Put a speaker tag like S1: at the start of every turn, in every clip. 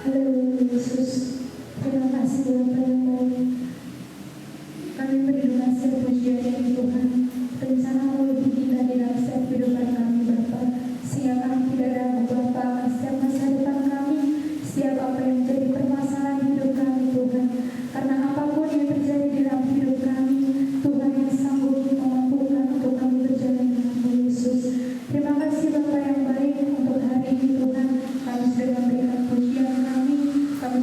S1: Haleluya Yesus, terima kasih Bapa yang baik. Kami berikan setiap pujian yang Tuhan, rencana lebih kita di dalam setiap kehidupan kami Bapa, sehingga kami tidak ragu Bapa akan setiap masa depan kami, setiap apa yang menjadi permasalahan hidup kami Tuhan, karena apapun yang terjadi di dalam hidup kami, Tuhan yang sanggup memampukan untuk kami berjalan dengan Yesus. Terima kasih Bapa yang baik untuk hari ini Tuhan, kami sudah memberikan pujian kami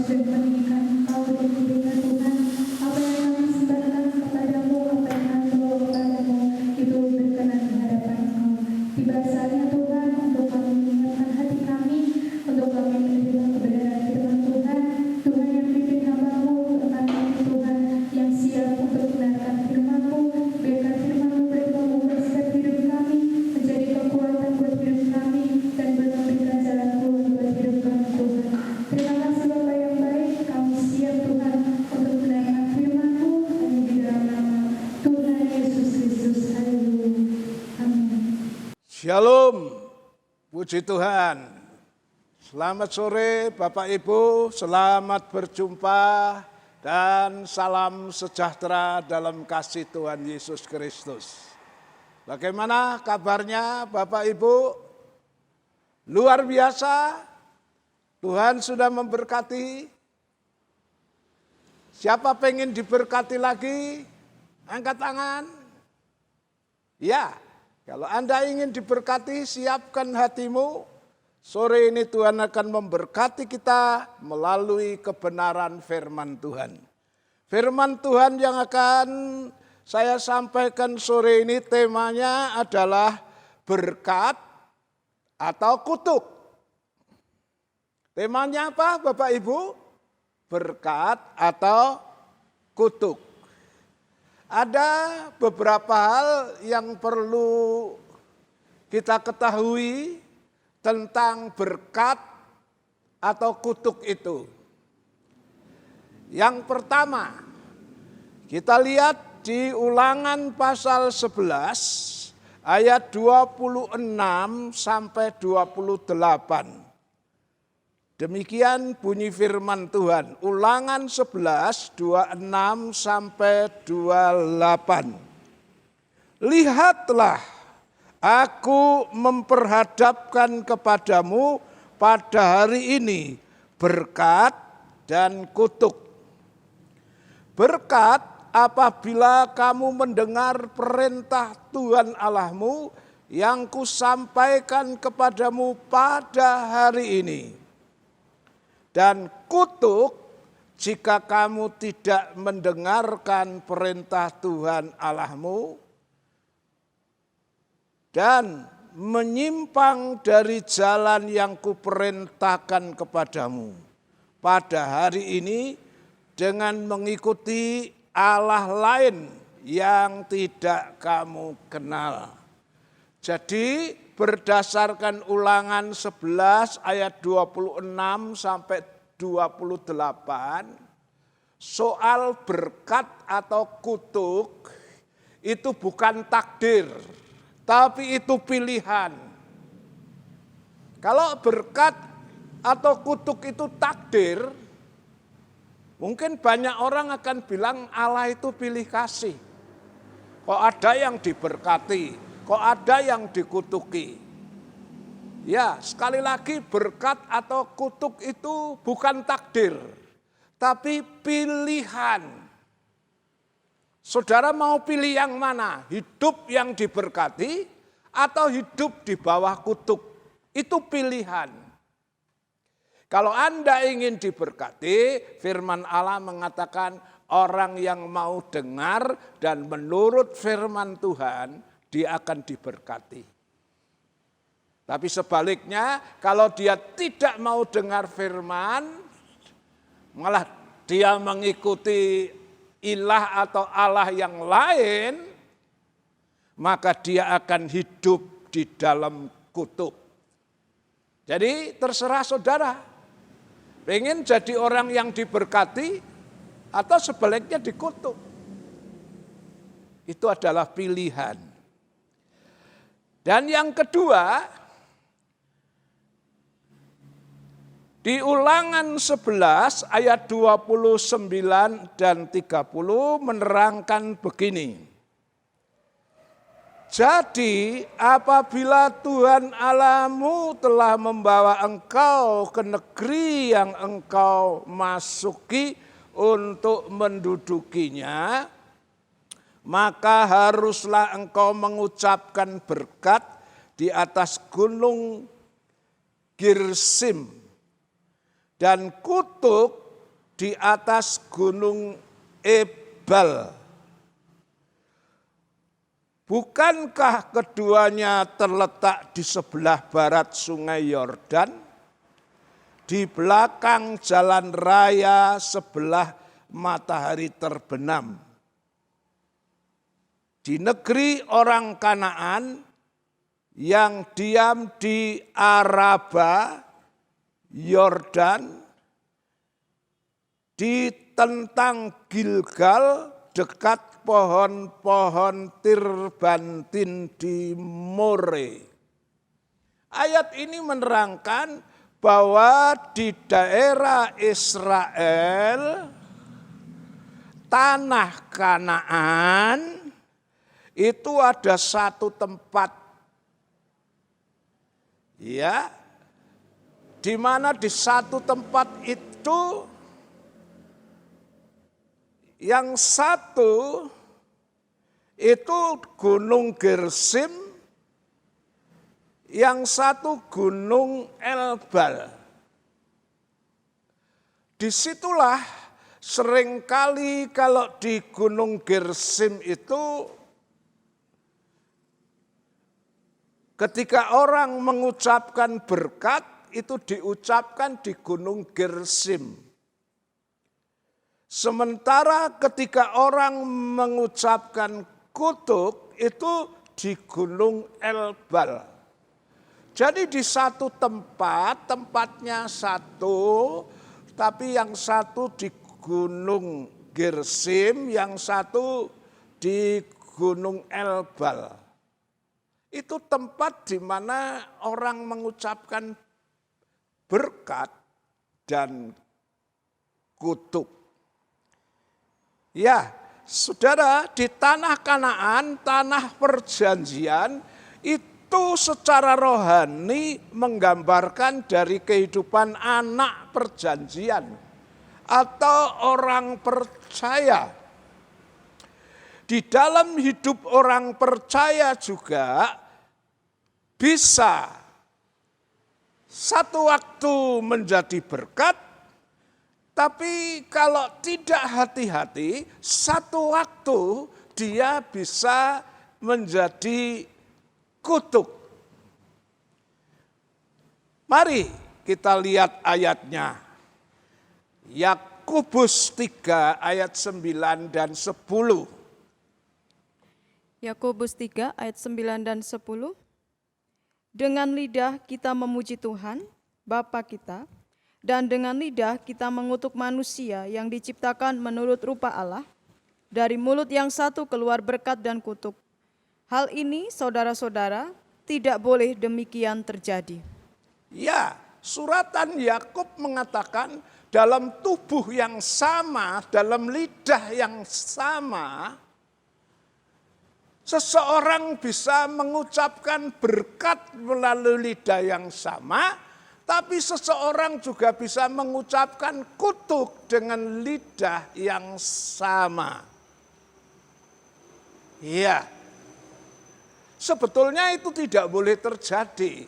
S1: sudah meninggikan Engkau dan memberikan Tuhan apa yang kami sembahkan kepadamu, apa yang kami bawa kepadamu, itu berkenan di hadapan Engkau. Tiba saatnya Tuhan untuk kami menyiapkan hati kami, untuk kami menerima kebenaran firman Tuhan. Tuhan yang pimpin hamba-Mu, akan kami Tuhan yang siap untuk mendengarkan firman-Mu. Biarkan firman-Mu boleh mengubah setiap hidup kami, menjadi kekuatan buat hidup kami, dan memberikan jalan keluar buat hidup kami Tuhan. Terima kasih Bapak yang baik, kami siap Tuhan untuk mendengarkan firman-Mu hanya di dalam nama Tuhan Yesus Kristus. Haleluya. Amin.
S2: Shalom, puji Tuhan. Selamat sore Bapak Ibu, selamat berjumpa dan salam sejahtera dalam kasih Tuhan Yesus Kristus. Bagaimana kabarnya Bapak Ibu? Luar biasa, Tuhan sudah memberkati. Siapa pengen diberkati lagi? Angkat tangan. Ya, kalau Anda ingin diberkati, siapkan hatimu. Sore ini Tuhan akan memberkati kita melalui kebenaran firman Tuhan. Firman Tuhan yang akan saya sampaikan sore ini temanya adalah berkat atau kutuk. Temanya apa Bapak Ibu? Berkat atau kutuk. Ada beberapa hal yang perlu kita ketahui tentang berkat atau kutuk itu. Yang pertama, kita lihat di Ulangan pasal 11 ayat 26 sampai 28. Demikian bunyi firman Tuhan. Ulangan 11, 26 sampai 28. Lihatlah, aku memperhadapkan kepadamu pada hari ini berkat dan kutuk. Berkat apabila kamu mendengar perintah Tuhan Allahmu yang kusampaikan kepadamu pada hari ini. Dan kutuk jika kamu tidak mendengarkan perintah Tuhan Allahmu dan menyimpang dari jalan yang kuperintahkan kepadamu pada hari ini dengan mengikuti Allah lain yang tidak kamu kenal. Jadi berdasarkan Ulangan 11 ayat 26 sampai 28, soal berkat atau kutuk itu bukan takdir, tapi itu pilihan. Kalau berkat atau kutuk itu takdir, mungkin banyak orang akan bilang Allah itu pilih kasih. Kok ada yang diberkati, kok ada yang dikutuki. Ya, sekali lagi berkat atau kutuk itu bukan takdir, tapi pilihan. Saudara mau pilih yang mana? Hidup yang diberkati atau hidup di bawah kutuk? Itu pilihan. Kalau Anda ingin diberkati, firman Allah mengatakan orang yang mau dengar dan menurut firman Tuhan, dia akan diberkati. Tapi sebaliknya, kalau dia tidak mau dengar firman, malah dia mengikuti ilah atau Allah yang lain, maka dia akan hidup di dalam kutuk. Jadi terserah saudara, pengen jadi orang yang diberkati atau sebaliknya dikutuk. Itu adalah pilihan. Dan yang kedua, Di Ulangan 11 ayat 29 dan 30 menerangkan begini. Jadi apabila Tuhan Allahmu telah membawa engkau ke negeri yang engkau masuki untuk mendudukinya, maka haruslah engkau mengucapkan berkat di atas gunung Gerizim dan kutuk di atas gunung Ebal. Bukankah keduanya terletak di sebelah barat sungai Yordan, di belakang jalan raya sebelah matahari terbenam? Di negeri orang Kanaan yang diam di Araba, Yordan, di tentang Gilgal dekat pohon-pohon tirbantin di More. Ayat ini menerangkan bahwa di daerah Israel, tanah Kanaan, itu ada satu tempat, ya, di mana di satu tempat itu yang satu itu Gunung Gerizim, yang satu Gunung Ebal. Disitulah seringkali kalau di Gunung Gerizim itu ketika orang mengucapkan berkat, itu diucapkan di Gunung Gerizim. Sementara ketika orang mengucapkan kutuk, itu di Gunung Ebal. Jadi di satu tempat, tempatnya satu, tapi yang satu di Gunung Gerizim, yang satu di Gunung Ebal. Itu tempat di mana orang mengucapkan berkat dan kutuk. Ya, saudara, di tanah Kanaan, tanah perjanjian, itu secara rohani menggambarkan dari kehidupan anak perjanjian atau orang percaya. Di dalam hidup orang percaya juga bisa satu waktu menjadi berkat, tapi kalau tidak hati-hati, satu waktu dia bisa menjadi kutuk. Mari kita lihat ayatnya. Yakobus 3 ayat 9 dan 10.
S3: Yakobus 3 ayat 9 dan 10. Dengan lidah kita memuji Tuhan, Bapa kita, dan dengan lidah kita mengutuk manusia yang diciptakan menurut rupa Allah, dari mulut yang satu keluar berkat dan kutuk. Hal ini, saudara-saudara, tidak boleh demikian terjadi.
S2: Ya, suratan Yakub mengatakan dalam tubuh yang sama, dalam lidah yang sama, seseorang bisa mengucapkan berkat melalui lidah yang sama, tapi seseorang juga bisa mengucapkan kutuk dengan lidah yang sama. Iya, sebetulnya itu tidak boleh terjadi,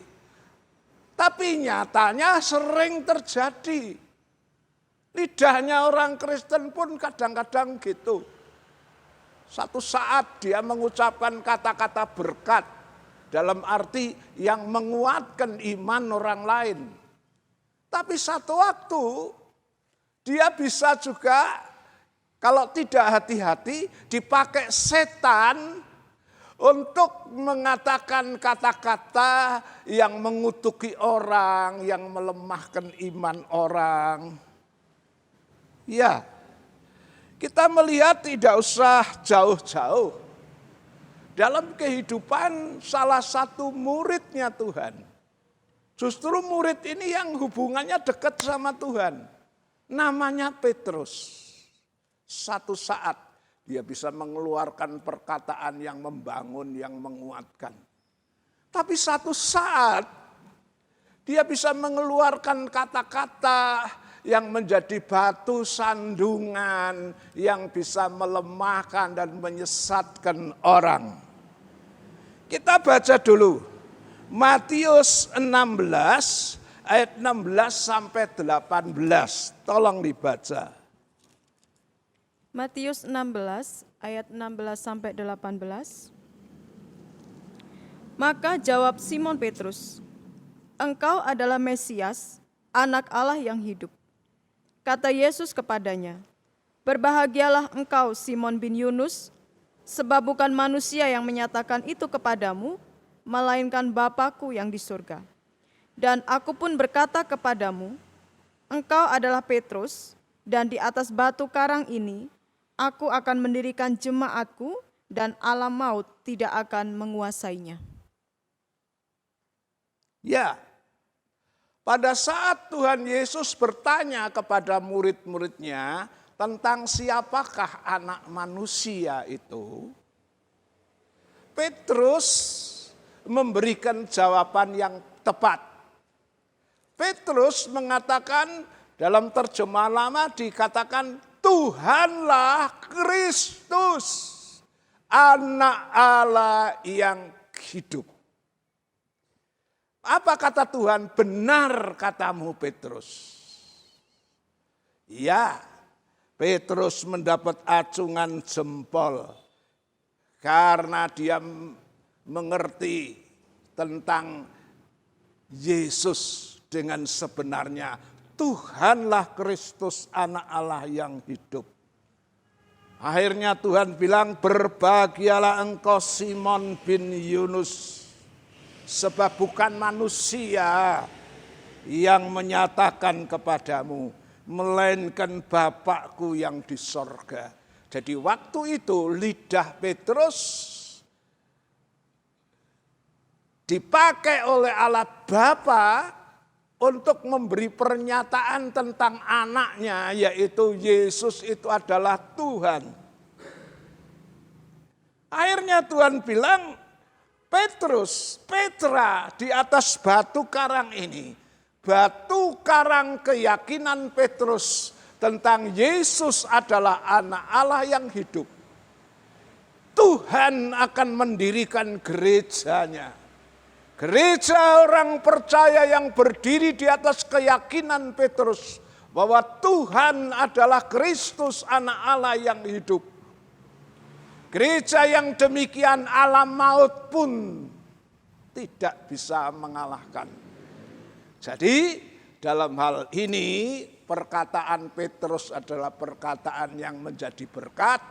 S2: tapi nyatanya sering terjadi. Lidahnya orang Kristen pun kadang-kadang gitu. Satu saat dia mengucapkan kata-kata berkat dalam arti yang menguatkan iman orang lain. Tapi satu waktu dia bisa juga kalau tidak hati-hati dipakai setan untuk mengatakan kata-kata yang mengutuki orang, yang melemahkan iman orang. Ya, kita melihat tidak usah jauh-jauh. Dalam kehidupan salah satu muridnya Tuhan. Justru murid ini yang hubungannya dekat sama Tuhan. Namanya Petrus. Satu saat dia bisa mengeluarkan perkataan yang membangun, yang menguatkan. Tapi satu saat dia bisa mengeluarkan kata-kata yang menjadi batu sandungan, yang bisa melemahkan dan menyesatkan orang. Kita baca dulu Matius 16 ayat 16 sampai 18. Tolong dibaca.
S3: Matius 16 ayat 16 sampai 18. Maka jawab Simon Petrus, "Engkau adalah Mesias, Anak Allah yang hidup." Kata Yesus kepadanya, "Berbahagialah engkau Simon bin Yunus, sebab bukan manusia yang menyatakan itu kepadamu, melainkan Bapa-Ku yang di surga. Dan aku pun berkata kepadamu, engkau adalah Petrus, dan di atas batu karang ini, aku akan mendirikan jemaatku, dan alam maut tidak akan menguasainya."
S2: Ya, pada saat Tuhan Yesus bertanya kepada murid-muridnya tentang siapakah anak manusia itu, Petrus memberikan jawaban yang tepat. Petrus mengatakan, dalam terjemahan lama dikatakan, Tuhanlah Kristus, Anak Allah yang hidup. Apa kata Tuhan? Benar katamu Petrus. Ya, Petrus mendapat acungan jempol karena dia mengerti tentang Yesus dengan sebenarnya. Tuhanlah Kristus, Anak Allah yang hidup. Akhirnya Tuhan bilang, berbahagialah engkau Simon bin Yunus, sebab bukan manusia yang menyatakan kepadamu, melainkan Bapa-Ku yang di sorga. Jadi waktu itu lidah Petrus dipakai oleh Allah Bapa untuk memberi pernyataan tentang anaknya, yaitu Yesus itu adalah Tuhan. Akhirnya Tuhan bilang, Petrus, Petra, di atas batu karang ini, batu karang keyakinan Petrus tentang Yesus adalah Anak Allah yang hidup. Tuhan akan mendirikan gerejanya. Gereja orang percaya yang berdiri di atas keyakinan Petrus bahwa Tuhan adalah Kristus, Anak Allah yang hidup. Gereja yang demikian alam maut pun tidak bisa mengalahkan. Jadi dalam hal ini perkataan Petrus adalah perkataan yang menjadi berkat,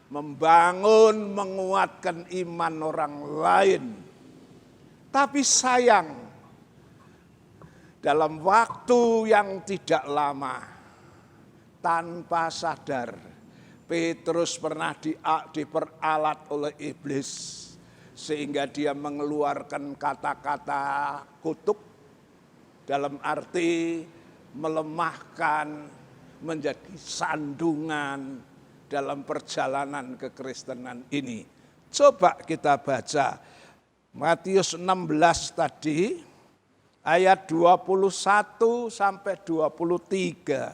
S2: membangun, menguatkan iman orang lain. Tapi sayang, dalam waktu yang tidak lama, tanpa sadar, Petrus pernah diperalat oleh iblis sehingga dia mengeluarkan kata-kata kutuk dalam arti melemahkan, menjadi sandungan dalam perjalanan kekristenan ini. Coba kita baca Matius 16 tadi ayat 21 sampai 23.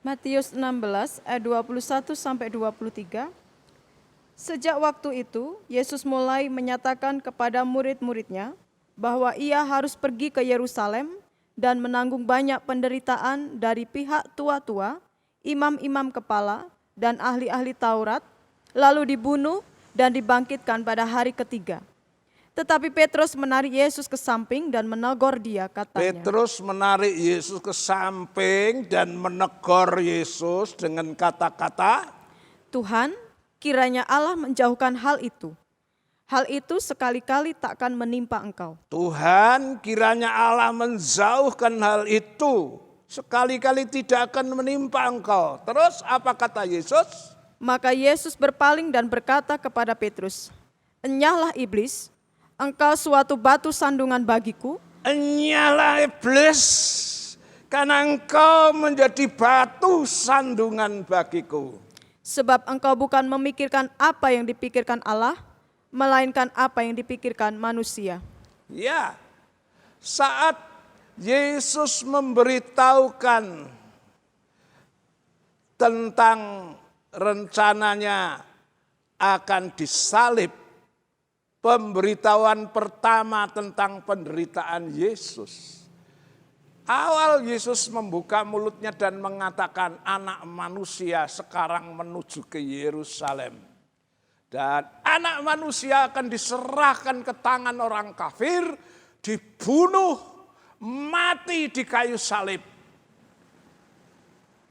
S3: Matius 16 ayat 21 sampai 23. Sejak waktu itu, Yesus mulai menyatakan kepada murid-muridnya bahwa ia harus pergi ke Yerusalem dan menanggung banyak penderitaan dari pihak tua-tua, imam-imam kepala, dan ahli-ahli Taurat, lalu dibunuh dan dibangkitkan pada hari ketiga. Tetapi Petrus menarik Yesus ke samping dan menegur dia, katanya.
S2: Petrus menarik Yesus ke samping dan menegur Yesus dengan kata-kata,
S3: Tuhan, kiranya Allah menjauhkan hal itu. Hal itu sekali-kali takkan menimpa engkau.
S2: Tuhan, kiranya Allah menjauhkan hal itu. Sekali-kali tidak akan menimpa engkau. Terus apa kata Yesus?
S3: Maka Yesus berpaling dan berkata kepada Petrus, Enyahlah iblis, engkau suatu batu sandungan bagiku,
S2: Enyalah iblis, karena engkau menjadi batu sandungan bagiku.
S3: Sebab engkau bukan memikirkan apa yang dipikirkan Allah, melainkan apa yang dipikirkan manusia.
S2: Ya, saat Yesus memberitahukan tentang rencananya akan disalib, pemberitahuan pertama tentang penderitaan Yesus. Awal Yesus membuka mulutnya dan mengatakan anak manusia sekarang menuju ke Yerusalem. Dan anak manusia akan diserahkan ke tangan orang kafir, dibunuh, mati di kayu salib.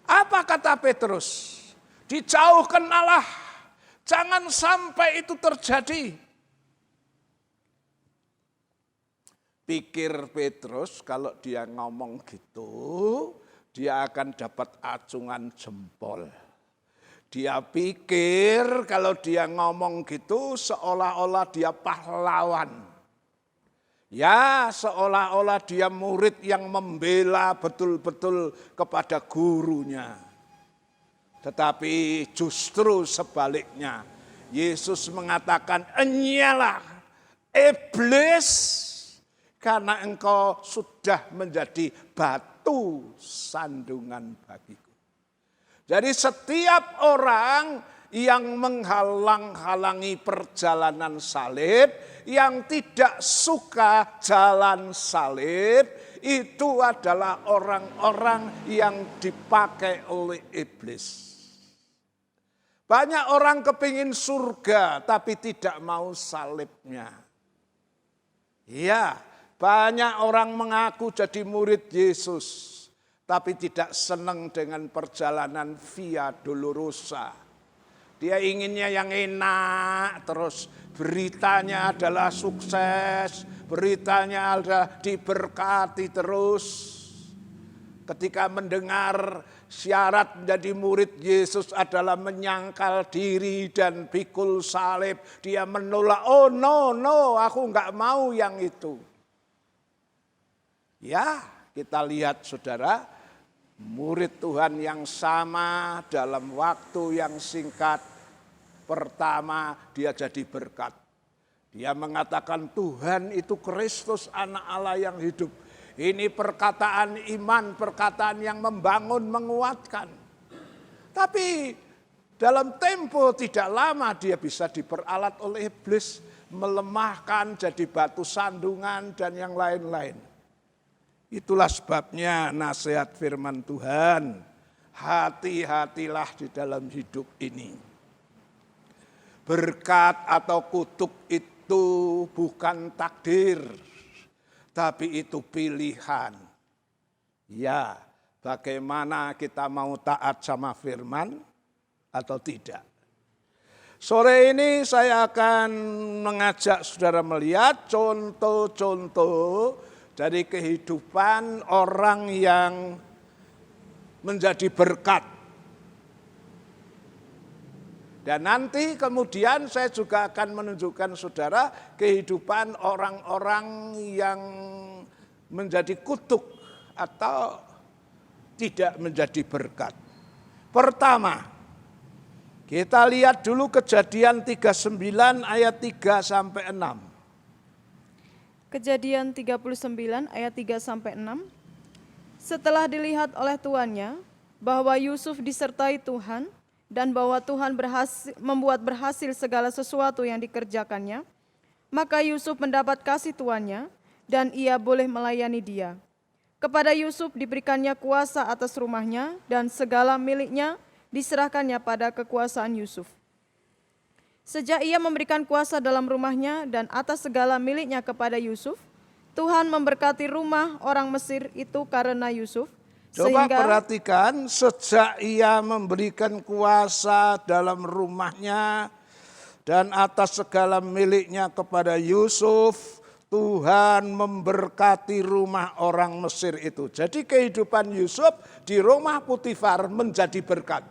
S2: Apa kata Petrus? Dijauhkan Allah, jangan sampai itu terjadi. Pikir Petrus kalau dia ngomong gitu, dia akan dapat acungan jempol. Dia pikir kalau dia ngomong gitu seolah-olah dia pahlawan. Ya, seolah-olah dia murid yang membela betul-betul kepada gurunya. Tetapi justru sebaliknya, Yesus mengatakan, enyalah iblis, karena engkau sudah menjadi batu sandungan bagiku. Jadi setiap orang yang menghalang-halangi perjalanan salib, yang tidak suka jalan salib, itu adalah orang-orang yang dipakai oleh iblis. Banyak orang kepingin surga tapi tidak mau salibnya. Iya. Banyak orang mengaku jadi murid Yesus, tapi tidak senang dengan perjalanan Via Dolorosa. Dia inginnya yang enak, terus beritanya adalah sukses, beritanya adalah diberkati terus. Ketika mendengar syarat menjadi murid Yesus adalah menyangkal diri dan pikul salib, dia menolak, oh no, aku enggak mau yang itu. Ya, kita lihat saudara, murid Tuhan yang sama dalam waktu yang singkat, pertama dia jadi berkat. Dia mengatakan Tuhan itu Kristus anak Allah yang hidup. Ini perkataan iman, perkataan yang membangun, menguatkan. Tapi dalam tempo tidak lama dia bisa diperalat oleh iblis, melemahkan, jadi batu sandungan dan yang lain-lain. Itulah sebabnya nasihat firman Tuhan, hati-hatilah di dalam hidup ini. Berkat atau kutuk itu bukan takdir, tapi itu pilihan. Ya, bagaimana kita mau taat sama firman atau tidak. Sore ini saya akan mengajak saudara melihat contoh-contoh dari kehidupan orang yang menjadi berkat. Dan nanti kemudian saya juga akan menunjukkan saudara kehidupan orang-orang yang menjadi kutuk atau tidak menjadi berkat. Pertama, kita lihat dulu Kejadian 39 ayat 3 sampai 6.
S3: Kejadian 39 ayat 3 sampai 6. Setelah dilihat oleh tuannya bahwa Yusuf disertai Tuhan dan bahwa Tuhan membuat berhasil segala sesuatu yang dikerjakannya, maka Yusuf mendapat kasih tuannya dan ia boleh melayani dia. Kepada Yusuf diberikannya kuasa atas rumahnya dan segala miliknya diserahkannya pada kekuasaan Yusuf. Sejak ia memberikan kuasa dalam rumahnya dan atas segala miliknya kepada Yusuf, Tuhan memberkati rumah orang Mesir itu karena Yusuf.
S2: Coba perhatikan, sejak ia memberikan kuasa dalam rumahnya dan atas segala miliknya kepada Yusuf, Tuhan memberkati rumah orang Mesir itu. Jadi kehidupan Yusuf di rumah Potifar menjadi berkat.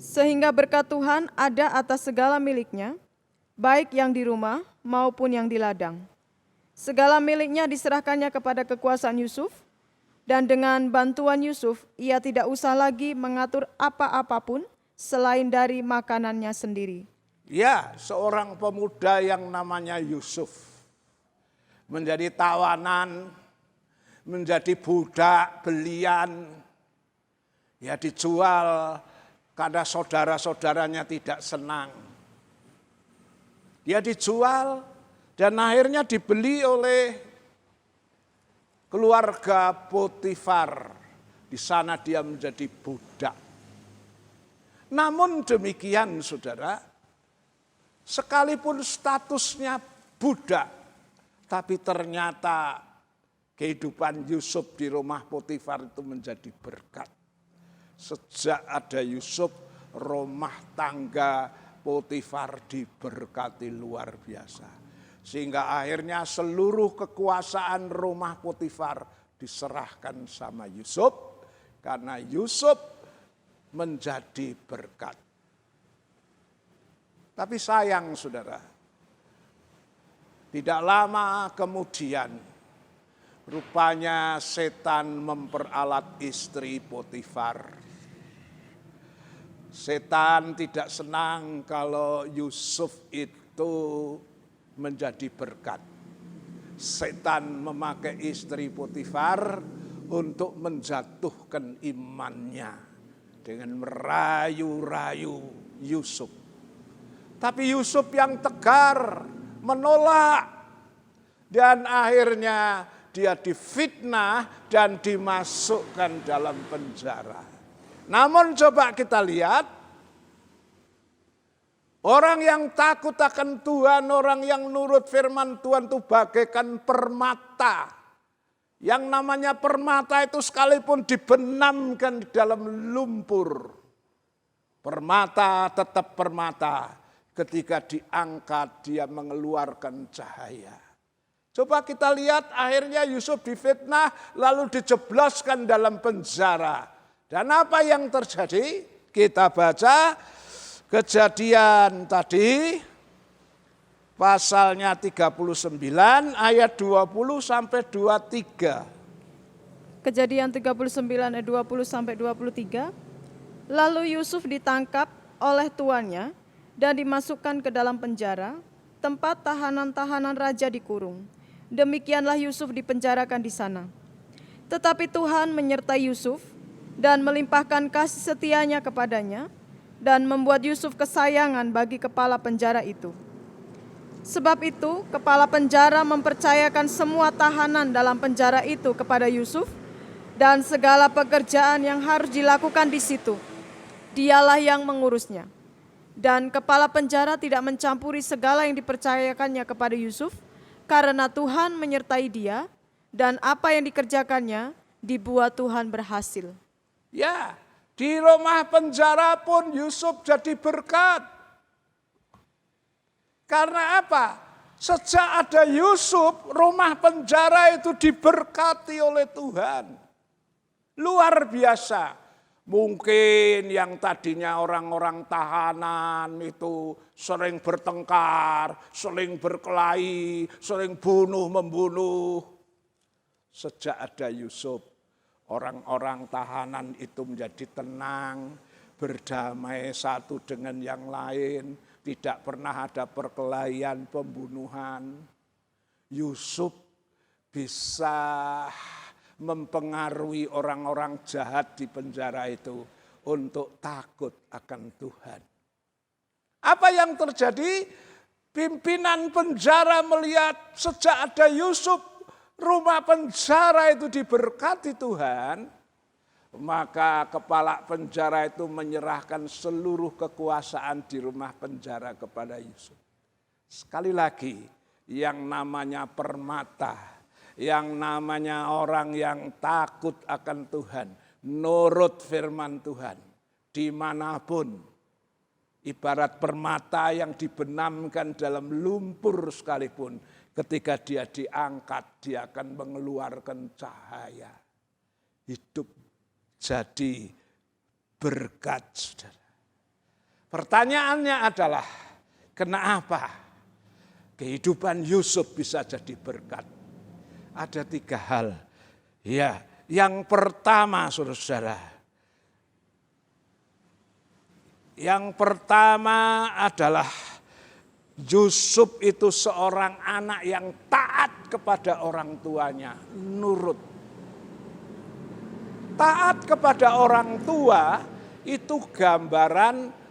S3: Sehingga berkat Tuhan ada atas segala miliknya, baik yang di rumah maupun yang di ladang. Segala miliknya diserahkannya kepada kekuasaan Yusuf, dan dengan bantuan Yusuf, ia tidak usah lagi mengatur apa-apapun selain dari makanannya sendiri.
S2: Ya, seorang pemuda yang namanya Yusuf menjadi tawanan, menjadi budak belian, ya dijual karena saudara-saudaranya tidak senang. Dia dijual dan akhirnya dibeli oleh keluarga Potifar. Di sana dia menjadi budak. Namun demikian saudara, sekalipun statusnya budak, tapi ternyata kehidupan Yusuf di rumah Potifar itu menjadi berkat. Sejak ada Yusuf, rumah tangga Potifar diberkati luar biasa. Sehingga akhirnya seluruh kekuasaan rumah Potifar diserahkan sama Yusuf. Karena Yusuf menjadi berkat. Tapi sayang saudara, tidak lama kemudian rupanya setan memperalat istri Potifar. Setan tidak senang kalau Yusuf itu menjadi berkat. Setan memakai istri Potifar untuk menjatuhkan imannya dengan merayu-rayu Yusuf. Tapi Yusuf yang tegar menolak dan akhirnya dia difitnah dan dimasukkan dalam penjara. Namun coba kita lihat, orang yang takut akan Tuhan, orang yang nurut firman Tuhan itu bagaikan permata. Yang namanya permata itu sekalipun dibenamkan di dalam lumpur, permata tetap permata. Ketika diangkat dia mengeluarkan cahaya. Coba kita lihat akhirnya Yusuf difitnah lalu dijebloskan dalam penjara. Dan apa yang terjadi? Kita baca Kejadian tadi pasalnya 39 ayat 20 sampai 23.
S3: Kejadian 39 ayat 20 sampai 23. Lalu Yusuf ditangkap oleh tuannya dan dimasukkan ke dalam penjara, tempat tahanan-tahanan raja dikurung. Demikianlah Yusuf dipenjarakan di sana. Tetapi Tuhan menyertai Yusuf dan melimpahkan kasih setianya kepadanya dan membuat Yusuf kesayangan bagi kepala penjara itu. Sebab itu, kepala penjara mempercayakan semua tahanan dalam penjara itu kepada Yusuf dan segala pekerjaan yang harus dilakukan di situ. Dialah yang mengurusnya. Dan kepala penjara tidak mencampuri segala yang dipercayakannya kepada Yusuf, karena Tuhan menyertai dia, dan apa yang dikerjakannya dibuat Tuhan berhasil.
S2: Ya, di rumah penjara pun Yusuf jadi berkat. Karena apa? Sejak ada Yusuf, rumah penjara itu diberkati oleh Tuhan. Luar biasa. Mungkin yang tadinya orang-orang tahanan itu sering bertengkar, sering berkelahi, sering bunuh-membunuh. Sejak ada Yusuf, orang-orang tahanan itu menjadi tenang, berdamai satu dengan yang lain, tidak pernah ada perkelahian, pembunuhan. Yusuf bisa mempengaruhi orang-orang jahat di penjara itu untuk takut akan Tuhan. Apa yang terjadi? Pimpinan penjara melihat sejak ada Yusuf, rumah penjara itu diberkati Tuhan, maka kepala penjara itu menyerahkan seluruh kekuasaan di rumah penjara kepada Yusuf. Sekali lagi, yang namanya permata, yang namanya orang yang takut akan Tuhan, nurut firman Tuhan, dimanapun, ibarat permata yang dibenamkan dalam lumpur sekalipun, ketika dia diangkat, dia akan mengeluarkan cahaya. Hidup jadi berkat, saudara. Pertanyaannya adalah, kenapa kehidupan Yusuf bisa jadi berkat? Ada 3 hal. Ya, yang pertama saudara-saudara. Yang pertama adalah Yusuf itu seorang anak yang taat kepada orang tuanya, nurut. Taat kepada orang tua itu gambaran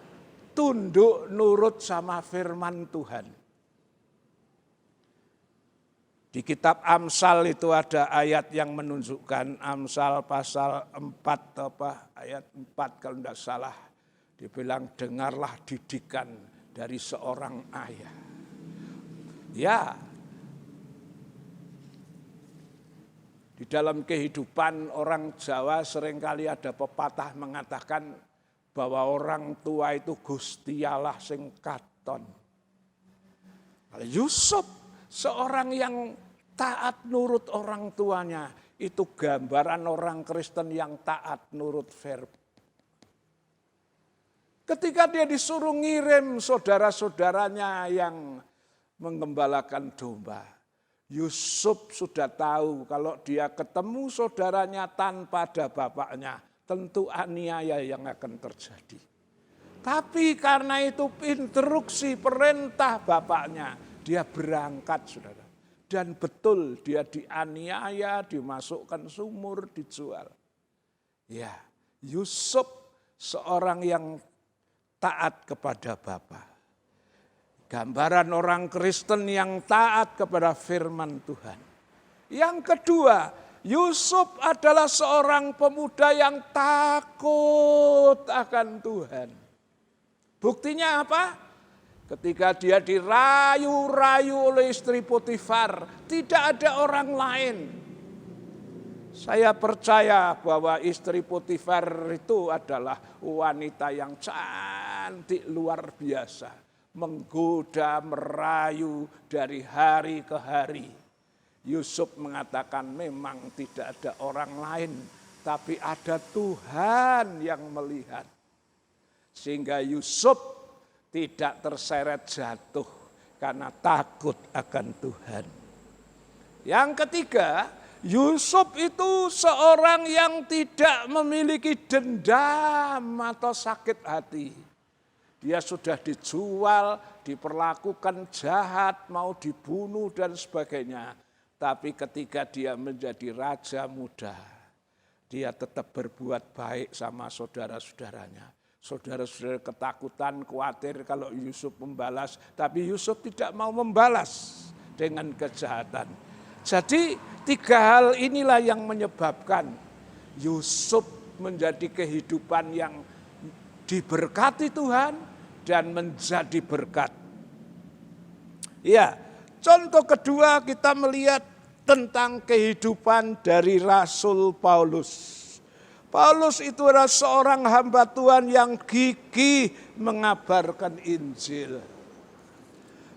S2: tunduk nurut sama firman Tuhan. Di kitab Amsal itu ada ayat yang menunjukkan, Amsal pasal 4 ayat 4 kalau tidak salah. Dibilang dengarlah didikan dari seorang ayah. Ya, di dalam kehidupan orang Jawa seringkali ada pepatah mengatakan bahwa orang tua itu Gusti Allah sing katon. Kalau Yusuf seorang yang taat nurut orang tuanya, itu gambaran orang Kristen yang taat nurut verba. Ketika dia disuruh ngirim saudara-saudaranya yang menggembalakan domba, Yusuf sudah tahu kalau dia ketemu saudaranya tanpa ada bapaknya, tentu aniaya yang akan terjadi. Tapi karena itu instruksi perintah bapaknya, dia berangkat saudara. Dan betul dia dianiaya, dimasukkan sumur, dijual. Ya, Yusuf seorang yang taat kepada Bapa. Gambaran orang Kristen yang taat kepada firman Tuhan. Yang kedua, Yusuf adalah seorang pemuda yang takut akan Tuhan. Buktinya apa? Ketika dia dirayu-rayu oleh istri Potifar, tidak ada orang lain. Saya percaya bahwa istri Potifar itu adalah wanita yang cantik luar biasa. Menggoda, merayu dari hari ke hari. Yusuf mengatakan memang tidak ada orang lain, tapi ada Tuhan yang melihat. Sehingga Yusuf tidak terseret jatuh karena takut akan Tuhan. Yang ketiga, Yusuf itu seorang yang tidak memiliki dendam atau sakit hati. Dia sudah dijual, diperlakukan jahat, mau dibunuh dan sebagainya. Tapi ketika dia menjadi raja muda, dia tetap berbuat baik sama saudara-saudaranya. Saudara-saudara ketakutan, khawatir kalau Yusuf membalas. Tapi Yusuf tidak mau membalas dengan kejahatan. Jadi 3 hal inilah yang menyebabkan Yusuf menjadi kehidupan yang diberkati Tuhan dan menjadi berkat. Ya, contoh kedua kita melihat tentang kehidupan dari Rasul Paulus. Paulus itu adalah seorang hamba Tuhan yang gigih mengabarkan Injil.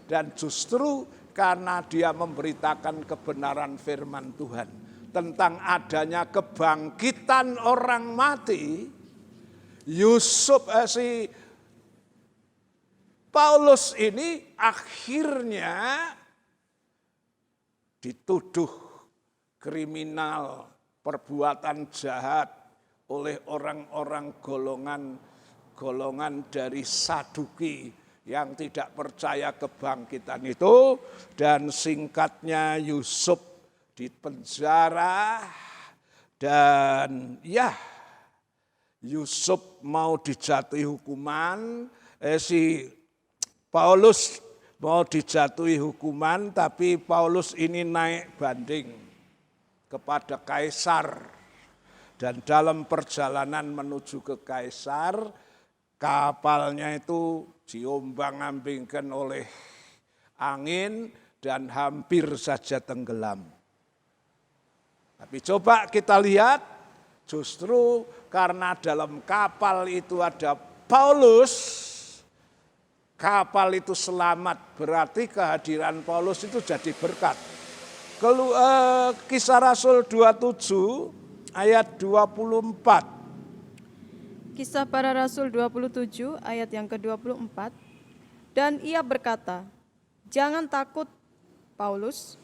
S2: Dan justru karena dia memberitakan kebenaran firman Tuhan tentang adanya kebangkitan orang mati, Paulus ini akhirnya dituduh kriminal, perbuatan jahat oleh orang-orang golongan dari Saduki yang tidak percaya kebangkitan itu. Dan singkatnya Yusuf dipenjara dan ya Yusuf mau dijatuhi hukuman, Paulus mau dijatuhi hukuman, tapi Paulus ini naik banding kepada Kaisar. Dan dalam perjalanan menuju ke Kaisar, kapalnya itu diombang-ambingkan oleh angin dan hampir saja tenggelam. Tapi coba kita lihat, justru karena dalam kapal itu ada Paulus, kapal itu selamat, berarti kehadiran Paulus itu jadi berkat. Kisah Rasul 27 ayat 24.
S3: Kisah para Rasul 27 ayat yang ke-24. Dan ia berkata, "Jangan takut, Paulus,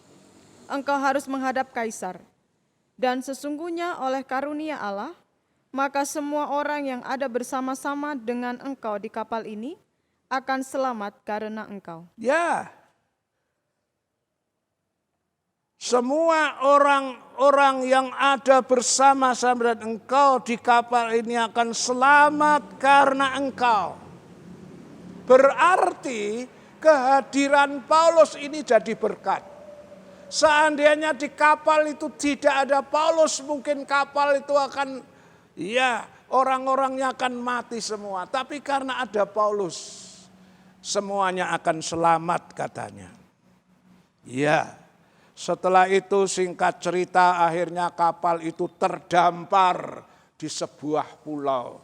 S3: engkau harus menghadap kaisar. Dan sesungguhnya oleh karunia Allah, maka semua orang yang ada bersama-sama dengan engkau di kapal ini akan selamat karena engkau."
S2: Ya, semua orang-orang yang ada bersama-sama dengan engkau di kapal ini akan selamat karena engkau. Berarti kehadiran Paulus ini jadi berkat. Seandainya di kapal itu tidak ada Paulus, mungkin kapal itu akan, ya, orang-orangnya akan mati semua. Tapi karena ada Paulus, semuanya akan selamat katanya. Ya, setelah itu singkat cerita akhirnya kapal itu terdampar di sebuah pulau.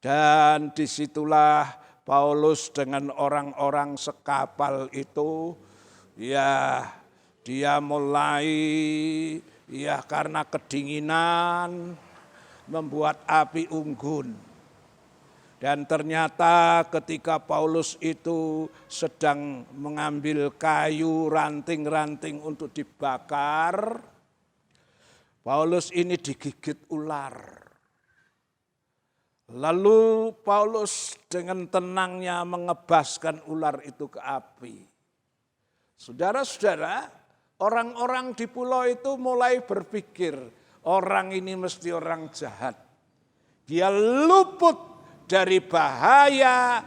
S2: Dan disitulah Paulus dengan orang-orang sekapal itu, ya, dia mulai, ya, karena kedinginan membuat api unggun. Dan ternyata ketika Paulus itu sedang mengambil kayu ranting-ranting untuk dibakar, Paulus ini digigit ular. Lalu Paulus dengan tenangnya mengebaskan ular itu ke api. Saudara-saudara, orang-orang di pulau itu mulai berpikir, orang ini mesti orang jahat. Dia luput dari bahaya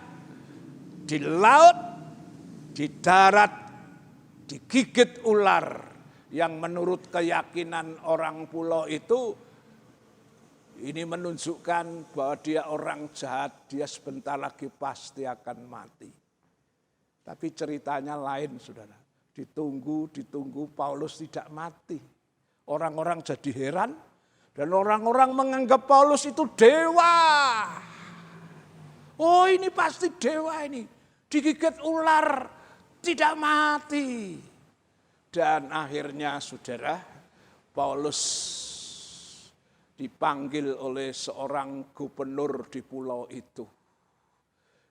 S2: di laut, di darat, digigit ular. Yang menurut keyakinan orang pulau itu, ini menunjukkan bahwa dia orang jahat, dia sebentar lagi pasti akan mati. Tapi ceritanya lain, saudara. Ditunggu, Paulus tidak mati. Orang-orang jadi heran, dan orang-orang menganggap Paulus itu dewa. Oh, ini pasti dewa ini, digigit ular, tidak mati. Dan akhirnya saudara, Paulus dipanggil oleh seorang gubernur di pulau itu.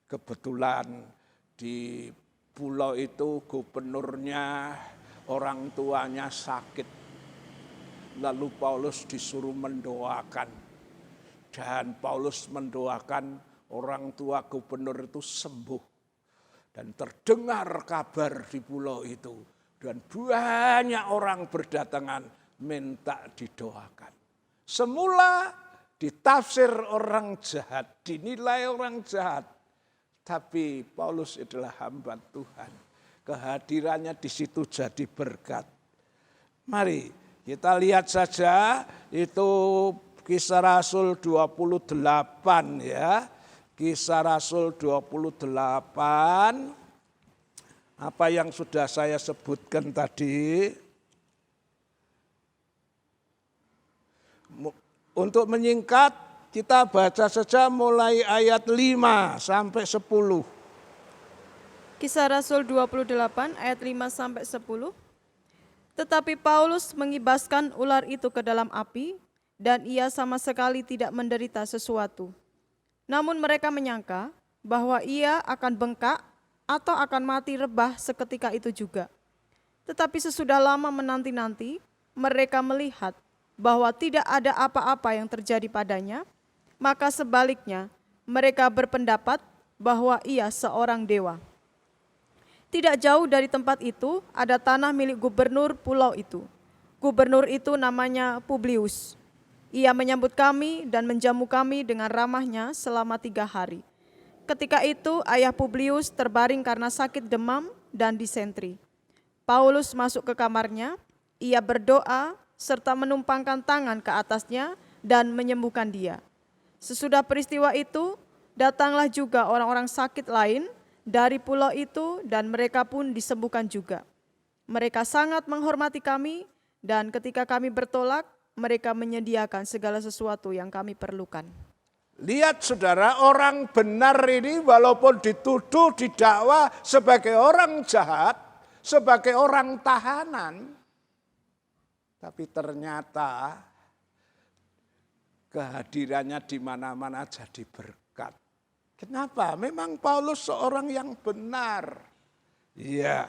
S2: Kebetulan di pulau itu gubernurnya orang tuanya sakit. Lalu Paulus disuruh mendoakan. Dan Paulus mendoakan orang tua gubernur itu sembuh. Dan terdengar kabar di pulau itu. Dan banyak orang berdatangan minta didoakan. Semula ditafsir orang jahat, dinilai orang jahat. Tapi Paulus adalah hamba Tuhan. Kehadirannya di situ jadi berkat. Mari kita lihat saja itu Kisah Rasul 28 ya. Kisah Rasul 28. Apa yang sudah saya sebutkan tadi. Untuk menyingkat, kita baca saja mulai ayat 5 sampai 10.
S3: Kisah Rasul 28 ayat 5 sampai 10. Tetapi Paulus mengibaskan ular itu ke dalam api, dan ia sama sekali tidak menderita sesuatu. Namun mereka menyangka bahwa ia akan bengkak atau akan mati rebah seketika itu juga. Tetapi sesudah lama menanti-nanti, mereka melihat bahwa tidak ada apa-apa yang terjadi padanya, maka sebaliknya mereka berpendapat bahwa ia seorang dewa. Tidak jauh dari tempat itu ada tanah milik gubernur pulau itu. Gubernur itu namanya Publius. Ia menyambut kami dan menjamu kami dengan ramahnya selama 3 hari. Ketika itu ayah Publius terbaring karena sakit demam dan disentri. Paulus masuk ke kamarnya, ia berdoa serta menumpangkan tangan ke atasnya dan menyembuhkan dia. Sesudah peristiwa itu, datanglah juga orang-orang sakit lain dari pulau itu dan mereka pun disembuhkan juga. Mereka sangat menghormati kami dan ketika kami bertolak, mereka menyediakan segala sesuatu yang kami perlukan.
S2: Lihat saudara, orang benar ini walaupun dituduh, didakwa sebagai orang jahat, sebagai orang tahanan, tapi ternyata kehadirannya di mana-mana jadi berkat. Kenapa? Memang Paulus seorang yang benar. Iya.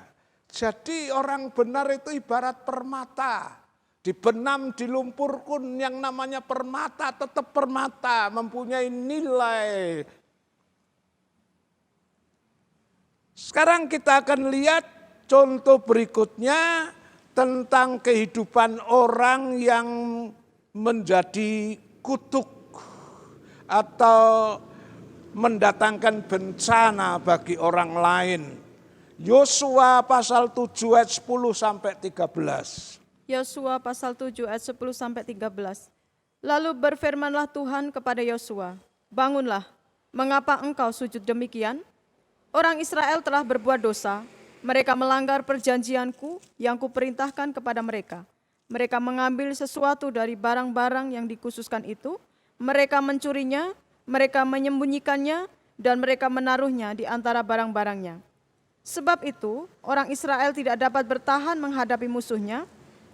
S2: Jadi orang benar itu ibarat permata. Dibenam di lumpur pun yang namanya permata tetap permata, mempunyai nilai. Sekarang kita akan lihat contoh berikutnya tentang kehidupan orang yang menjadi kutuk atau mendatangkan bencana bagi orang lain. Yosua pasal 7 ayat 10 sampai 13.
S3: Yosua pasal 7 ayat 10 sampai 13. Lalu berfirmanlah Tuhan kepada Yosua, bangunlah, mengapa engkau sujud demikian? Orang Israel telah berbuat dosa, mereka melanggar perjanjianku yang kuperintahkan kepada mereka. Mereka mengambil sesuatu dari barang-barang yang dikhususkan itu, mereka mencurinya, mereka menyembunyikannya, dan mereka menaruhnya di antara barang-barangnya. Sebab itu, orang Israel tidak dapat bertahan menghadapi musuhnya,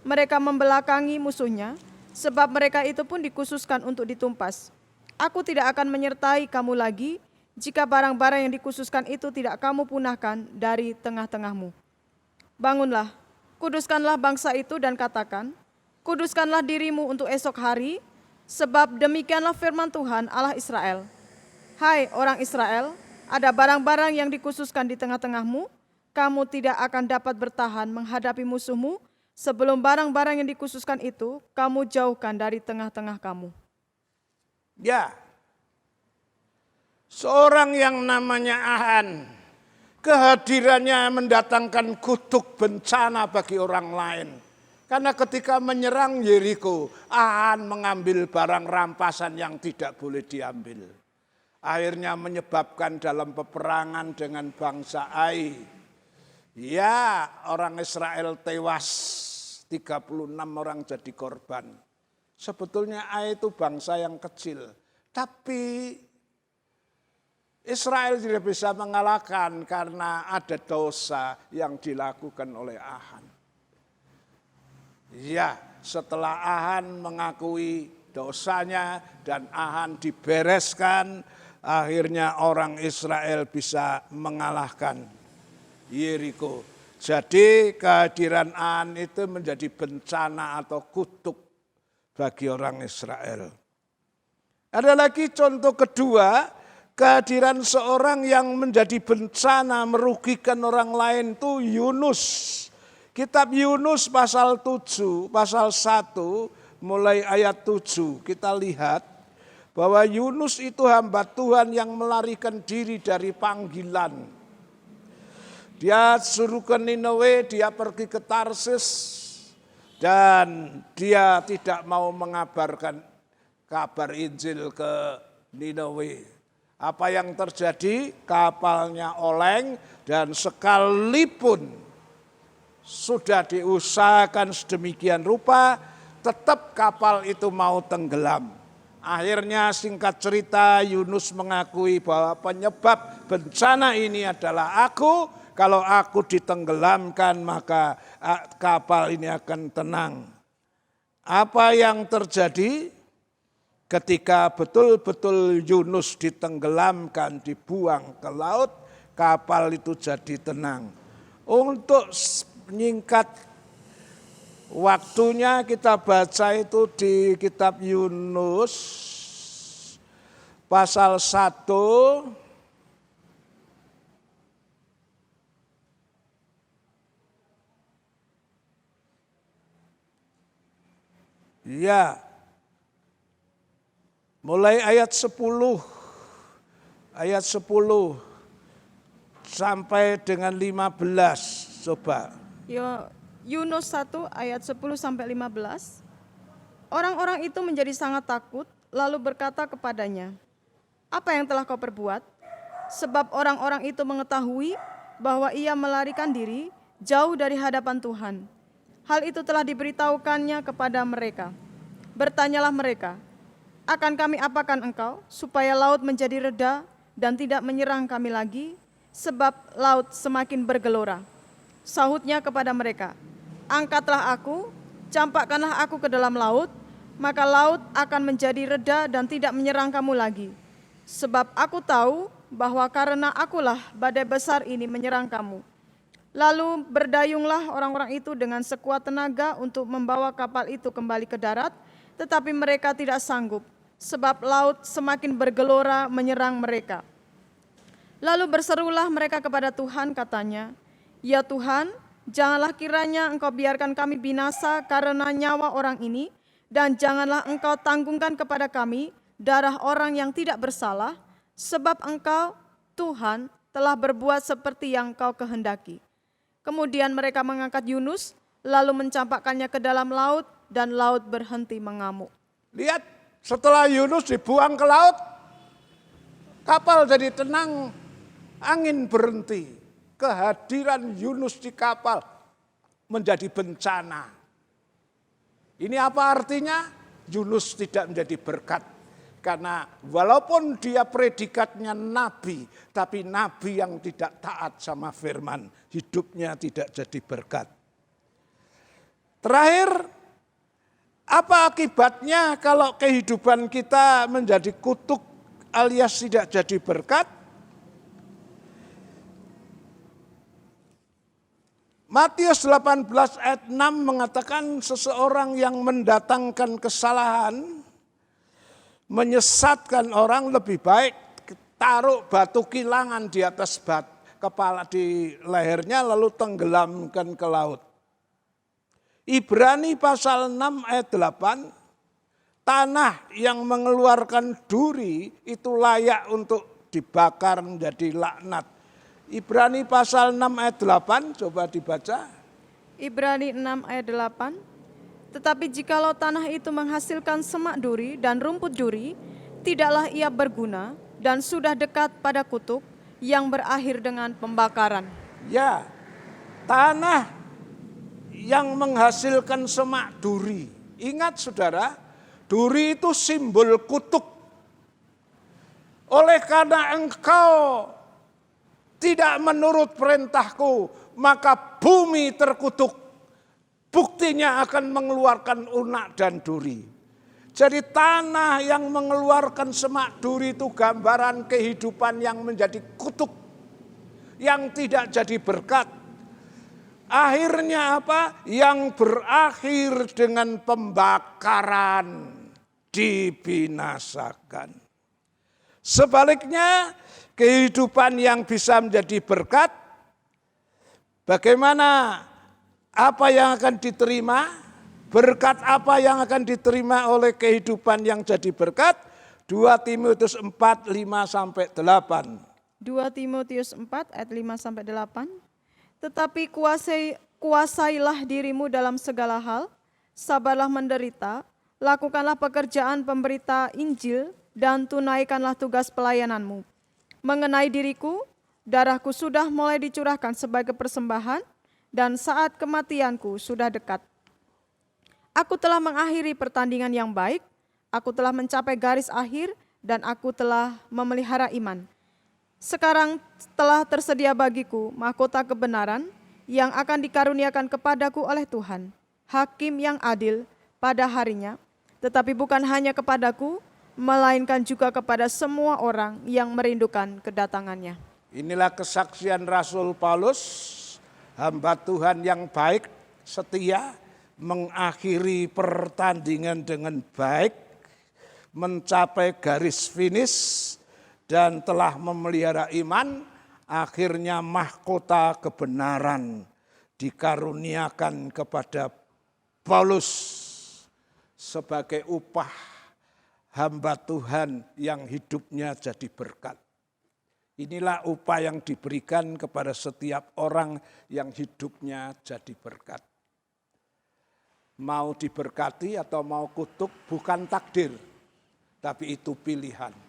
S3: mereka membelakangi musuhnya, sebab mereka itu pun dikhususkan untuk ditumpas. Aku tidak akan menyertai kamu lagi, jika barang-barang yang dikhususkan itu tidak kamu punahkan dari tengah-tengahmu. Bangunlah, kuduskanlah bangsa itu dan katakan, kuduskanlah dirimu untuk esok hari, sebab demikianlah firman Tuhan Allah Israel. Hai orang Israel, ada barang-barang yang dikhususkan di tengah-tengahmu, kamu tidak akan dapat bertahan menghadapi musuhmu, sebelum barang-barang yang dikhususkan itu kamu jauhkan dari tengah-tengah kamu.
S2: Ya, seorang yang namanya Ahan, kehadirannya mendatangkan kutuk bencana bagi orang lain. Karena ketika menyerang Yeriko, Ahan mengambil barang rampasan yang tidak boleh diambil. Akhirnya menyebabkan dalam peperangan dengan bangsa Ai. Ya, orang Israel tewas, 36 orang jadi korban. Sebetulnya Ai itu bangsa yang kecil, tapi Israel tidak bisa mengalahkan karena ada dosa yang dilakukan oleh Ahan. Ya, setelah Ahan mengakui dosanya dan Ahan dibereskan, akhirnya orang Israel bisa mengalahkan Yeriko. Jadi kehadiran Ahan itu menjadi bencana atau kutuk bagi orang Israel. Ada lagi contoh kedua, kehadiran seorang yang menjadi bencana merugikan orang lain itu Yunus. Kitab Yunus pasal 7, pasal 1 mulai ayat 7 kita lihat bahwa Yunus itu hamba Tuhan yang melarikan diri dari panggilan. Dia suruh ke Ninawe, dia pergi ke Tarsis, dan dia tidak mau mengabarkan kabar Injil ke Ninawe. Apa yang terjadi? Kapalnya oleng dan sekalipun sudah diusahakan sedemikian rupa, tetap kapal itu mau tenggelam. Akhirnya singkat cerita Yunus mengakui bahwa penyebab bencana ini adalah aku. Kalau aku ditenggelamkan maka kapal ini akan tenang. Apa yang terjadi ketika betul-betul Yunus ditenggelamkan, dibuang ke laut, kapal itu jadi tenang. Untuk menyingkat waktunya kita baca itu di kitab Yunus pasal 1 ya, mulai ayat 10 sampai dengan 15 coba.
S3: Yunus 1 ayat 10 sampai 15. Orang-orang itu menjadi sangat takut lalu berkata kepadanya, apa yang telah kau perbuat? Sebab orang-orang itu mengetahui bahwa ia melarikan diri jauh dari hadapan Tuhan. Hal itu telah diberitahukannya kepada mereka. Bertanyalah mereka, akan kami apakan engkau supaya laut menjadi reda dan tidak menyerang kami lagi, sebab laut semakin bergelora. Sahutnya kepada mereka, angkatlah aku, campakkanlah aku ke dalam laut, maka laut akan menjadi reda dan tidak menyerang kamu lagi. Sebab aku tahu bahwa karena akulah badai besar ini menyerang kamu. Lalu berdayunglah orang-orang itu dengan sekuat tenaga untuk membawa kapal itu kembali ke darat, tetapi mereka tidak sanggup, sebab laut semakin bergelora menyerang mereka. Lalu berserulah mereka kepada Tuhan, katanya, "Ya Tuhan, janganlah kiranya Engkau biarkan kami binasa karena nyawa orang ini, dan janganlah Engkau tanggungkan kepada kami darah orang yang tidak bersalah, sebab Engkau, Tuhan, telah berbuat seperti yang Kau kehendaki." Kemudian mereka mengangkat Yunus, lalu mencampakkannya ke dalam laut, dan laut berhenti mengamuk.
S2: Lihat, setelah Yunus dibuang ke laut, kapal jadi tenang, angin berhenti. Kehadiran Yunus di kapal menjadi bencana. Ini apa artinya? Yunus tidak menjadi berkat. Karena walaupun dia predikatnya nabi, tapi nabi yang tidak taat sama firman, hidupnya tidak jadi berkat. Terakhir, apa akibatnya kalau kehidupan kita menjadi kutuk alias tidak jadi berkat? Matius 18 ayat 6 mengatakan seseorang yang mendatangkan kesalahan, menyesatkan orang, lebih baik taruh batu kilangan di atas kepala di lehernya lalu tenggelamkan ke laut. Ibrani pasal 6 ayat 8, tanah yang mengeluarkan duri itu layak untuk dibakar menjadi laknat. Ibrani pasal 6 ayat 8, coba dibaca.
S3: Ibrani 6 ayat 8. Tetapi jikalau tanah itu menghasilkan semak duri dan rumput duri, tidaklah ia berguna dan sudah dekat pada kutuk yang berakhir dengan pembakaran.
S2: Ya, tanah yang menghasilkan semak duri. Ingat saudara, duri itu simbol kutuk. Oleh karena engkau tidak menurut perintahku, maka bumi terkutuk. Buktinya akan mengeluarkan unak dan duri. Jadi tanah yang mengeluarkan semak duri itu gambaran kehidupan yang menjadi kutuk. Yang tidak jadi berkat. Akhirnya apa? Yang berakhir dengan pembakaran, dibinasakan. Sebaliknya, kehidupan yang bisa menjadi berkat, bagaimana? Apa yang akan diterima? Berkat apa yang akan diterima oleh kehidupan yang jadi berkat? 2 Timotius 4, 5-8.
S3: 2 Timotius 4 ayat 5-8. Tetapi kuasailah dirimu dalam segala hal, sabarlah menderita, lakukanlah pekerjaan pemberita Injil, dan tunaikanlah tugas pelayananmu. Mengenai diriku, darahku sudah mulai dicurahkan sebagai persembahan, dan saat kematianku sudah dekat. Aku telah mengakhiri pertandingan yang baik, aku telah mencapai garis akhir, dan aku telah memelihara iman. Sekarang telah tersedia bagiku mahkota kebenaran yang akan dikaruniakan kepadaku oleh Tuhan, Hakim yang adil pada harinya, tetapi bukan hanya kepadaku, melainkan juga kepada semua orang yang merindukan kedatangannya.
S2: Inilah kesaksian Rasul Paulus, hamba Tuhan yang baik, setia, mengakhiri pertandingan dengan baik, mencapai garis finish, dan telah memelihara iman, akhirnya mahkota kebenaran dikaruniakan kepada Paulus sebagai upah hamba Tuhan yang hidupnya jadi berkat. Inilah upah yang diberikan kepada setiap orang yang hidupnya jadi berkat. Mau diberkati atau mau kutuk bukan takdir, tapi itu pilihan.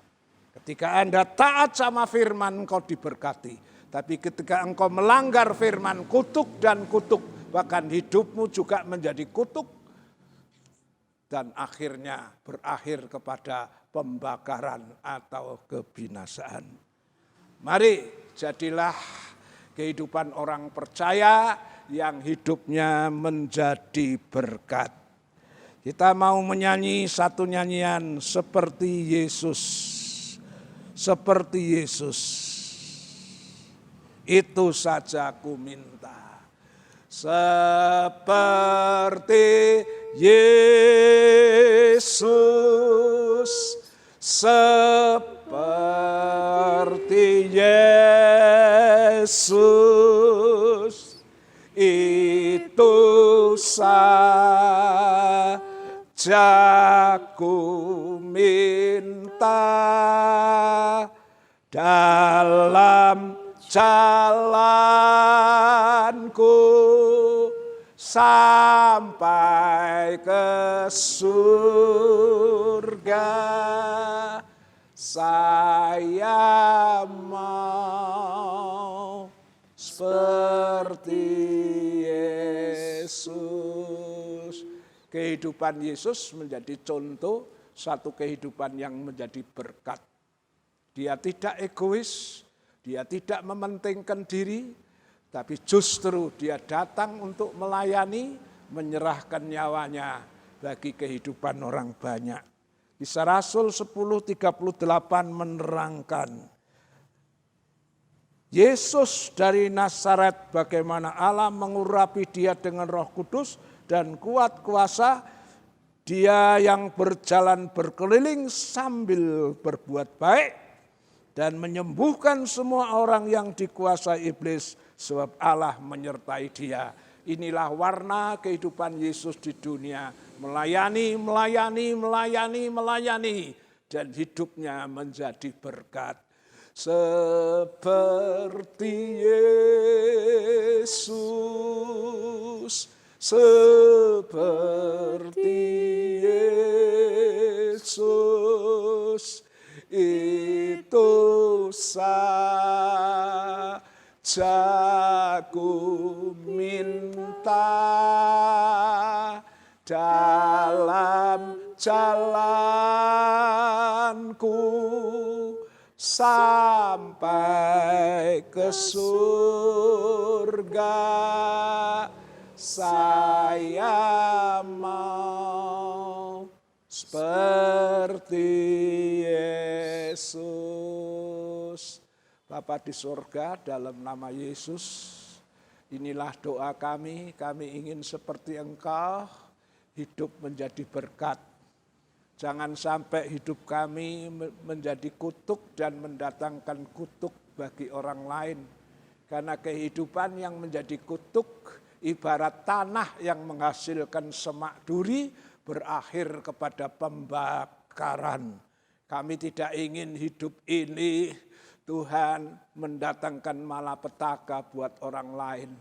S2: Ketika Anda taat sama firman, engkau diberkati. Tapi ketika engkau melanggar firman, kutuk dan kutuk, bahkan hidupmu juga menjadi kutuk. Dan akhirnya berakhir kepada pembakaran atau kebinasaan. Mari jadilah kehidupan orang percaya yang hidupnya menjadi berkat. Kita mau menyanyi satu nyanyian seperti Yesus. Seperti Yesus. Itu saja ku minta. Seperti Yesus, seperti Yesus, itu saja ku minta dalam jalanku sampai ke surga. Saya mau seperti Yesus. Kehidupan Yesus menjadi contoh satu kehidupan yang menjadi berkat. Dia tidak egois, dia tidak mementingkan diri, tapi justru dia datang untuk melayani, menyerahkan nyawanya bagi kehidupan orang banyak. Kisah Rasul 10:38 menerangkan, Yesus dari Nazaret bagaimana Allah mengurapi dia dengan Roh Kudus dan kuat kuasa, dia yang berjalan berkeliling sambil berbuat baik dan menyembuhkan semua orang yang dikuasai iblis, sebab Allah menyertai dia. Inilah warna kehidupan Yesus di dunia. Melayani, melayani, melayani, melayani. Dan hidupnya menjadi berkat. Seperti Yesus, seperti Yesus, itu saja ku minta dalam jalanku sampai ke surga. Saya mau seperti Yesus. Bapa di surga, dalam nama Yesus, inilah doa kami ingin seperti Engkau, hidup menjadi berkat. Jangan sampai hidup kami menjadi kutuk dan mendatangkan kutuk bagi orang lain. Karena kehidupan yang menjadi kutuk ibarat tanah yang menghasilkan semak duri berakhir kepada pembakaran. Kami tidak ingin hidup ini Tuhan mendatangkan malapetaka buat orang lain.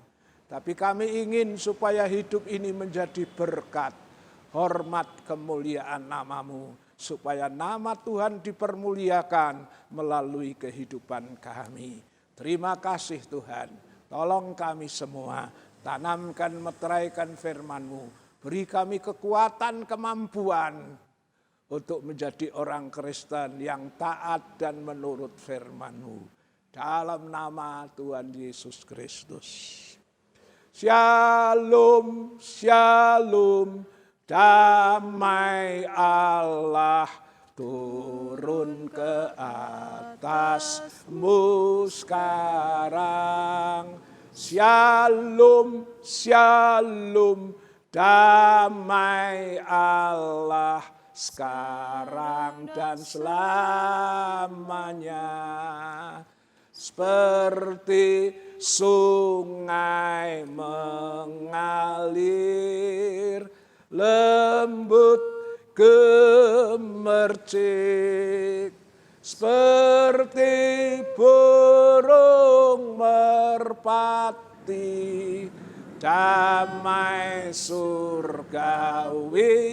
S2: Tapi kami ingin supaya hidup ini menjadi berkat, hormat kemuliaan nama-Mu. Supaya nama Tuhan dipermuliakan melalui kehidupan kami. Terima kasih Tuhan, tolong kami semua, tanamkan meteraikan firman-Mu. Beri kami kekuatan, kemampuan untuk menjadi orang Kristen yang taat dan menurut firman-Mu. Dalam nama Tuhan Yesus Kristus. Shalom, shalom, damai Allah turun ke atasmu sekarang. Shalom, shalom, damai Allah sekarang dan selamanya. Seperti sungai mengalir, lembut gemercik, seperti burung merpati, damai surgawi.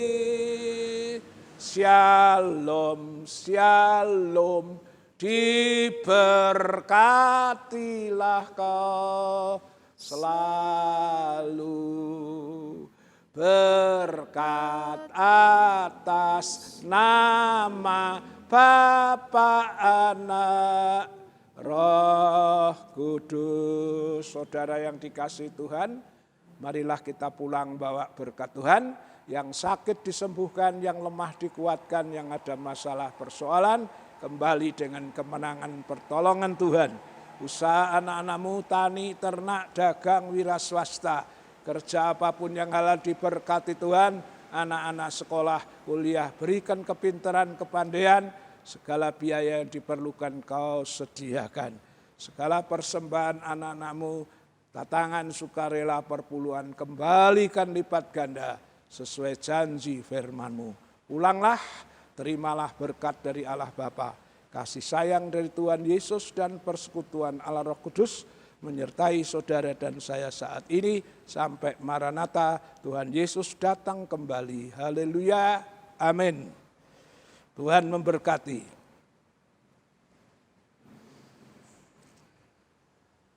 S2: Shalom, shalom, diberkatilah kau selalu. Berkat atas nama Bapa, Anak, Roh Kudus. Saudara yang dikasihi Tuhan, marilah kita pulang bawa berkat Tuhan. Yang sakit disembuhkan, yang lemah dikuatkan, yang ada masalah persoalan kembali dengan kemenangan pertolongan Tuhan. usaha anak-anakmu, tani, ternak, dagang, wira swasta, kerja apapun yang halal diberkati Tuhan, anak-anak sekolah, kuliah, berikan kepintaran, kepandaian, segala biaya yang diperlukan Kau sediakan. Segala persembahan anak-anakmu, tatangan sukarela perpuluhan, kembalikan lipat ganda sesuai janji firman-Mu. Pulanglah, terimalah berkat dari Allah Bapa, kasih sayang dari Tuhan Yesus dan persekutuan Allah Roh Kudus menyertai saudara dan saya saat ini sampai Maranatha, Tuhan Yesus datang kembali. Haleluya, amin. Tuhan memberkati.